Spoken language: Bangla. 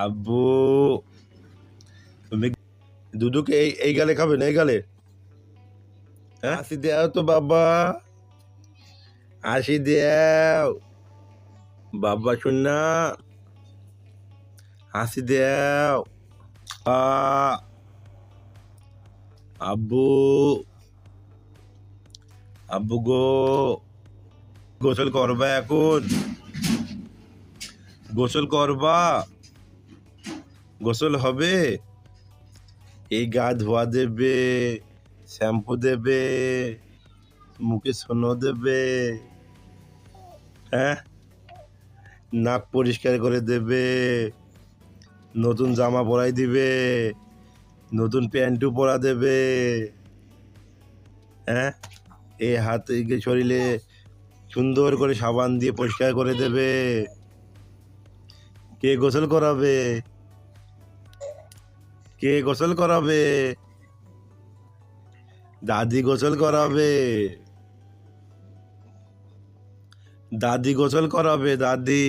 আব্বু তুমি দুদুকে এই গালে খাবে না, এই গালে? হ্যাঁ, হাসি দেও তো বাবা, হাসি দেও বাবা শোনা, হাসি দেও। আ আব্বু, আব্বু গো, গোসল করবা এখন? গোসল করবা? গোসল হবে? এই গা ধোয়া দেবে, শ্যাম্পু দেবে, মুখে সোনো দেবে, হ্যাঁ, নাক পরিষ্কার করে দেবে, নতুন জামা পরাই দিবে, নতুন প্যান্টু পরা দেবে, হ্যাঁ, এই হাত শরীরে সুন্দর করে সাবান দিয়ে পরিষ্কার করে দেবে। কে গোসল করাবে? কে গোসল করাবে? দাদি গোসল করাবে, দাদি গোসল করাবে, দাদি।